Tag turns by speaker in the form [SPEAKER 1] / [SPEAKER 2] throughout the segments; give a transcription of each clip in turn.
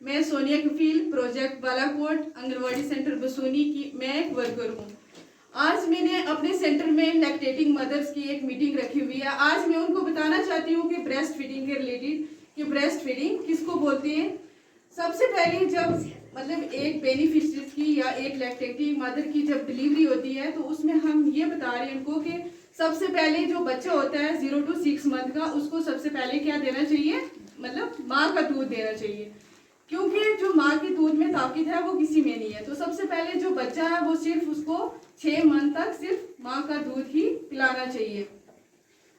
[SPEAKER 1] मैं सोनिया कफील, project Balakot, anganwadi centre बसूनी की मैं एक वर्कर हूँ। आज मैंने अपने सेंटर में लैक्टेटिंग मदर्स की एक मीटिंग रखी हुई है। आज मैं उनको बताना चाहती हूँ कि ब्रेस्ट फीडिंग के रिलेटेड कि ब्रेस्ट फीडिंग किसको बोलते हैं। सबसे पहले जब मतलब एक बेनिफिशियरी की या एक लैक्टेटिंग मदर की जब डिलीवरी होती है तो उसमें हम ये बता रहे हैं उनको कि सबसे पहले जो बच्चा होता है 0 to 6 मंथ का, उसको सबसे पहले क्या देना चाहिए, मतलब माँ का दूध देना चाहिए, क्योंकि जो माँ के दूध में ताकत है वो किसी में नहीं है। तो सबसे पहले जो बच्चा है वो सिर्फ उसको 6 मंथ तक सिर्फ माँ का दूध ही पिलाना चाहिए।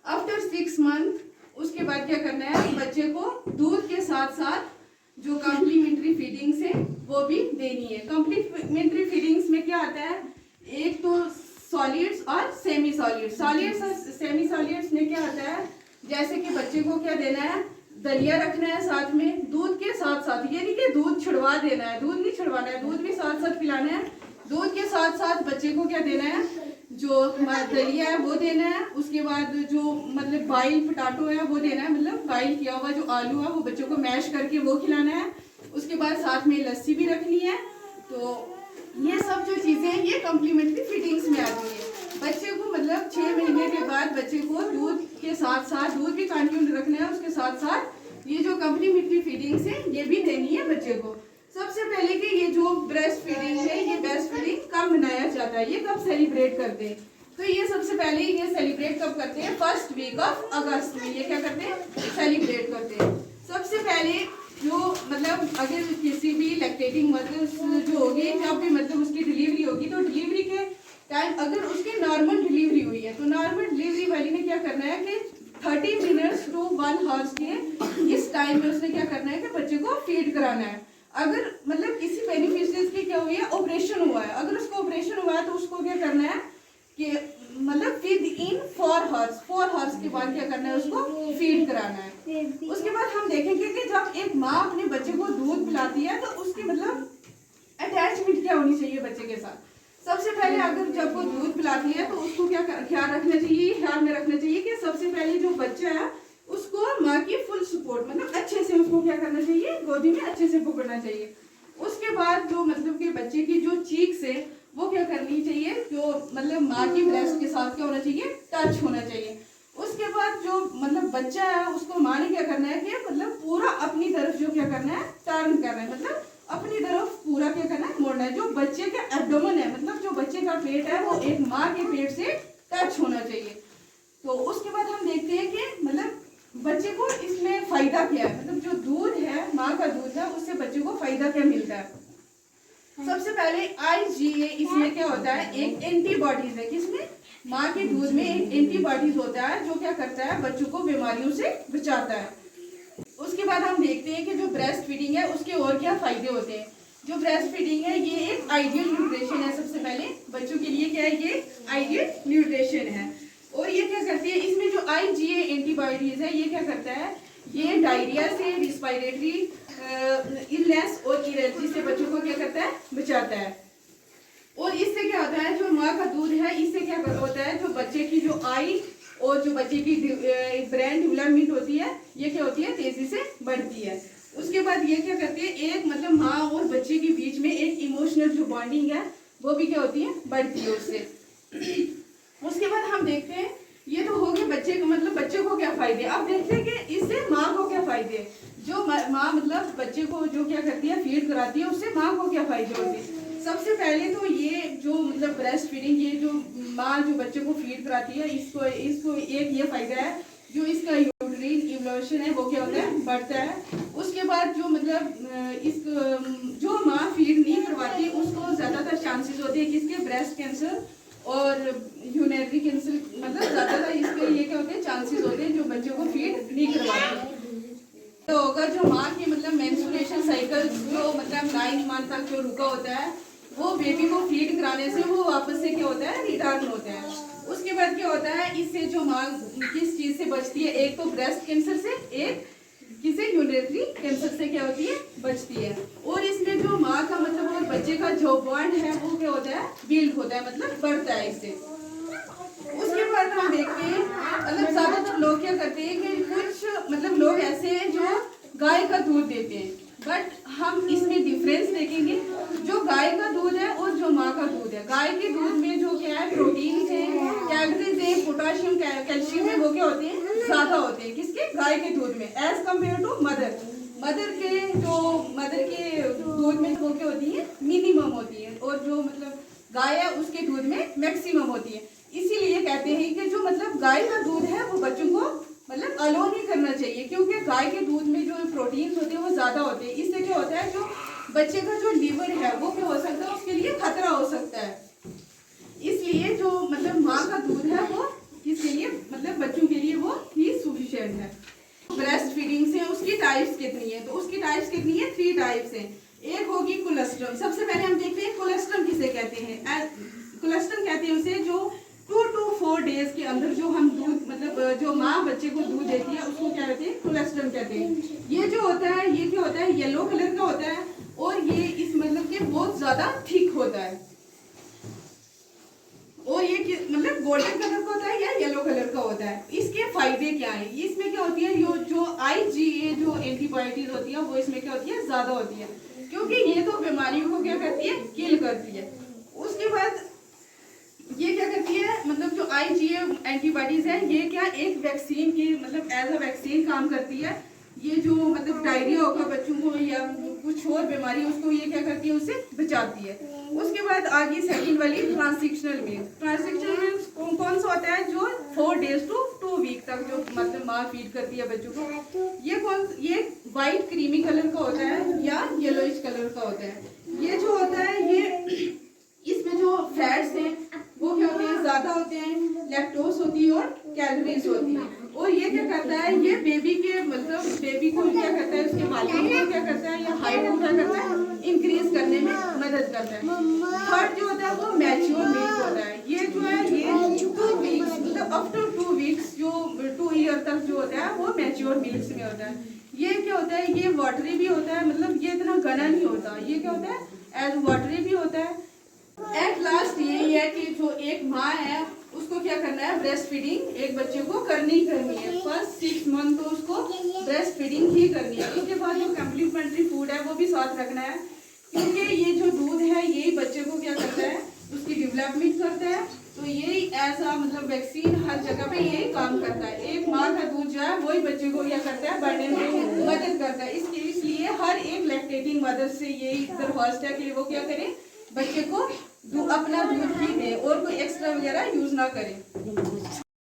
[SPEAKER 1] आफ्टर 6 मंथ उसके बाद क्या करना है, बच्चे को दूध के साथ साथ जो कॉम्प्लीमेंट्री फीडिंग्स है वो भी देनी है। कॉम्प्लीमेंट्री फीडिंग्स में क्या आता है, एक तो सॉलिड्स और सेमी सॉलिड्स। सॉलिड्स और सेमी सॉलिड्स में क्या आता है, जैसे कि बच्चे को क्या देना है, दलिया रखना है साथ में दूध के साथ साथ, ये नहीं कि दूध छुड़वा देना है, दूध नहीं छुड़वाना है, दूध भी साथ साथ पिलाना है। दूध के साथ साथ बच्चे को क्या देना है, जो दलिया है वो देना है। उसके बाद जो मतलब बॉइल पोटैटो है वो देना है, मतलब बॉइल किया हुआ जो आलू है वो बच्चों को मैश करके वो खिलाना है। उसके बाद साथ में लस्सी भी रखनी है। तो ये सब जो चीज़ें हैं ये कॉम्प्लीमेंट्री फीडिंग्स में आती है। बच्चे को मतलब 6 महीने के बाद बच्चे को दूध के साथ साथ दूध भी कंटिन्यू रखना है, उसके साथ साथ ये जो कॉम्प्लीमेंट्री फीडिंग्स है ये भी देनी है बच्चे को। सबसे पहले कि ये जो ब्रेस्ट फीडिंग है, ये ब्रेस्ट फीडिंग कब मनाया जाता है, ये कब सेलिब्रेट करते हैं, तो ये सबसे पहले ये सेलिब्रेट कब करते हैं, फर्स्ट वीक ऑफ अगस्त में ये क्या करते हैं, सेलिब्रेट करते हैं। सबसे पहले जो मतलब अगर किसी भी लैक्टेटिंग मदर्स जो होगी, जब भी मतलब उसकी डिलीवरी होगी तो डिलीवरी के टाइम अगर उसकी नॉर्मल डिलीवरी हुई है तो नॉर्मल डिलीवरी वाली ने क्या करना है कि 30 मिनट्स टू 1 आवर्स के इस टाइम में उसने क्या करना है कि बच्चे को फीड कराना है। अगर मतलब किसी बेनिफिशियरी की क्या हुई है, ऑपरेशन हुआ है, अगर उसको ऑपरेशन हुआ है तो उसको क्या करना है कि मतलब फीड इन 4 आवर्स के बाद क्या करना है, उसको फीड कराना है। उसके बाद हम देखेंगे कि जब एक माँ अपने बच्चे को दूध पिलाती है तो उसकी मतलब अटैचमेंट क्या होनी चाहिए बच्चे के साथ। सबसे पहले अगर जब वो दूध पिलाती है तो उसको क्या ख्याल रखना चाहिए, ख्याल में रखना चाहिए कि सबसे पहले जो बच्चा है उसको माँ की फुल सपोर्ट मतलब अच्छे से उसको क्या करना चाहिए, गोदी में अच्छे से पकड़ना चाहिए। उसके बाद जो मतलब कि बच्चे की जो चीक्स है वो क्या करनी चाहिए, जो मतलब माँ की ब्रेस्ट के साथ क्या होना चाहिए, टच होना चाहिए। उसके बाद जो मतलब बच्चा है उसको माँ ने क्या करना है कि मतलब पूरा अपनी तरफ जो क्या करना है, टर्न करना है, मतलब अपनी तरफ पूरा क्या करना है, मोड़ना है। जो बच्चे का एब्डोमेन है, मतलब जो बच्चे का पेट है वो एक माँ के पेट से टच होना चाहिए। तो उसके बाद हम देखते हैं कि मतलब बच्चे को इसमें फायदा क्या है, मतलब जो दूध है माँ का दूध है उससे बच्चे को फायदा क्या मिलता है। सबसे पहले IgA इसमें क्या होता है, एक एंटीबॉडीज है, किसमें, माँ के दूध में एक एंटीबॉडीज होता है जो क्या करता है, बच्चों को बीमारियों से बचाता है। उसके बाद हम देखते हैं कि जो ब्रेस्ट फीडिंग है उसके और क्या फायदे होते हैं। जो ब्रेस्ट फीडिंग है ये एक आइडियल न्यूट्रिशन है, सबसे पहले बच्चों के लिए क्या है, ये आइडियल न्यूट्रिशन है। और ये क्या करती है, इसमें जो IgA एंटीबॉडीज है ये क्या करता है, ये डायरिया से, रिस्पायरेटरी इलनेस और एलर्जी से बच्चों को क्या करता है, बचाता है। और इससे क्या होता है, जो माँ का दूध है इससे क्या होता है, जो बच्चे की जो आई और जो बच्चे की ब्रेन डेवलपमेंट होती है ये क्या होती है, तेजी से बढ़ती है। उसके बाद ये क्या करती है, एक मतलब माँ और बच्चे के बीच में एक इमोशनल जो बॉन्डिंग है वो भी क्या होती है, बढ़ती है उससे। उसके बाद हम देखते हैं, ये तो हो गए बच्चे को मतलब बच्चे को क्या फायदे। अब देखते हैं कि इससे माँ को क्या फायदे, जो माँ मतलब बच्चे को जो क्या करती है, फीड कराती है, उससे माँ को क्या फायदे होते हैं। सबसे पहले तो ये जो मतलब ब्रेस्ट फीडिंग, ये जो माँ जो बच्चे को फीड कराती है इसको एक ये फायदा है, जो इसका यूट्राइन इवोल्यूशन है वो क्या होता है, बढ़ता है। उसके बाद जो मतलब इस जो माँ फीड नहीं करवाती उसको ज्यादातर चांसेस होते हैं किसके, ब्रेस्ट कैंसर और यूरिनरी कैंसर, मतलब ज्यादातर इसके ये क्या होते हैं, चांसेस होते हैं जो बच्चों को फीड नहीं करवाते। तो होगा जो माँ की मतलब मेंस्ट्रुएशन साइकिल जो मतलब 9 मंथ तक जो रुका होता है वो बेबी को फीड कराने से वो वापस से क्या होता है, रिटर्न होता है। उसके बाद क्या होता है, इससे जो माँ किस चीज से बचती है, एक तो ब्रेस्ट कैंसर से, एक किसी यूरिनरी कैंसर से क्या होती है, बचती है। और इसमें जो माँ का मतलब और बच्चे का जो बॉन्ड है वो क्या होता है, बिल्ड होता है, मतलब बढ़ता है इससे। उसके बाद हम देखते हैं मतलब ज्यादातर लोग क्या करते हैं कि कुछ मतलब लोग ऐसे हैं जो गाय का दूध देते हैं, बट हम है। गाय के दूध में जो क्या है, प्रोटीन है, कैलोरीज है, पोटाशियम, कैल्शियम है, वो क्या होते हैं, ज्यादा होते हैं। किसके? गाय के दूध में, as compare to mother. Mother के दूध में वो क्या होती है, मिनिमम होती है, और जो मतलब गाय है उसके दूध में मैक्सिमम होती है। इसीलिए कहते हैं कि जो मतलब गाय का दूध है वो बच्चों को मतलब अलो नहीं करना चाहिए, क्योंकि गाय के दूध में जो प्रोटीन होते हैं वो ज्यादा होते हैं। इससे क्या होता है, जो बच्चे का जो लीवर है वो क्या हो सकता है, उसके लिए खतरा हो सकता है। इसलिए जो मतलब माँ का दूध है वो किसके लिए, मतलब बच्चों के लिए वो ही सफिशिएंट है। ब्रेस्ट फीडिंग से उसकी टाइप्स कितनी है, तो उसकी टाइप्स कितनी है, 3 टाइप्स है। एक होगी कोलेस्ट्रम। सबसे पहले हम देखते हैं कोलेस्ट्रम किसे कहते हैं। कोलेस्ट्रम कहते हैं उसे जो 2 to 4 डेज के अंदर जो हम दूध मतलब जो माँ बच्चे को दूध देती है उसको क्या कहते हैं, कोलेस्ट्रम कहते हैं। ये जो होता है ये क्या होता है, येलो कलर का होता है, और ये इस मतलब के बहुत ज्यादा थिक होता है, और ये मतलब गोल्डन कलर का होता है या येलो कलर का होता है। इसके फायदे क्या है, इसमें क्या होती है, जो IgA जो एंटीबायोटिक होती है वो इसमें क्या होती है, ज्यादा होती है, क्योंकि ये तो बीमारियों को क्या करती है, किल करती है। उसके बाद ये क्या करती है, मतलब जो IgA एंटीबॉडीज है ये क्या एक वैक्सीन की मतलब एज अ वैक्सीन काम करती है। ये जो मतलब डायरिया होगा बच्चों को या कुछ और बीमारी उसको ये क्या करती है, उससे बचाती है। उसके बाद आगे सेकंड वाली ट्रांजिशनल मिल्क। ट्रांजिशनल मिल्क कौन सा होता है, जो 4 डेज to 2 वीक तक जो मतलब माँ फीड करती है बच्चों को। ये व्हाइट क्रीमी कलर का होता है या येलोइश कलर का होता है। ये जो होता है ये इसमें जो फैट्स हैं वो क्या होते हैं, ज्यादा होते हैं, लैक्टोज होती है और कैलोरीज होती है। और ये क्या करता है, ये बेबी के मतलब बेबी को क्या करता है, उसके वॉल्यूम को क्या करता है या हाइट को क्या करता है, इंक्रीज करने में मदद करता है। थर्ड जो होता है वो मैच्योर मिल्क होता है। ये जो है ये 2 वीक्स मतलब अप टू 2 वीक्स जो 2 ईयर तक जो होता है वो मैच्योर मिल्क में होता है। ये क्या होता है, ये वाटरी भी होता है, मतलब ये इतना घना नहीं होता, ये क्या होता है एज वाटरी भी होता है। एट लास्ट यही है कि जो एक माँ है उसको क्या करना है, ब्रेस्ट फीडिंग एक बच्चे को करनी ही करनी है। फर्स्ट 6 मंथ तो उसको ब्रेस्ट फीडिंग ही करनी है। उसके बाद जो कम्प्लीमेंट्री फूड है वो भी साथ रखना है, क्योंकि ये जो दूध है यही बच्चे को क्या करता है, उसकी डेवलपमेंट करता है। तो यही ऐसा मतलब वैक्सीन हर जगह पे यही काम करता है। एक माँ का दूध जो है वही बच्चे को क्या करता है, बढ़ने में मदद करता है। इसलिए हर एक लैक्टेटिंग मदर से यही दरख्वास्त है कि वो क्या करे, बच्चे को अपना दूध ही दे और कोई एक्स्ट्रा वगैरह यूज ना करे।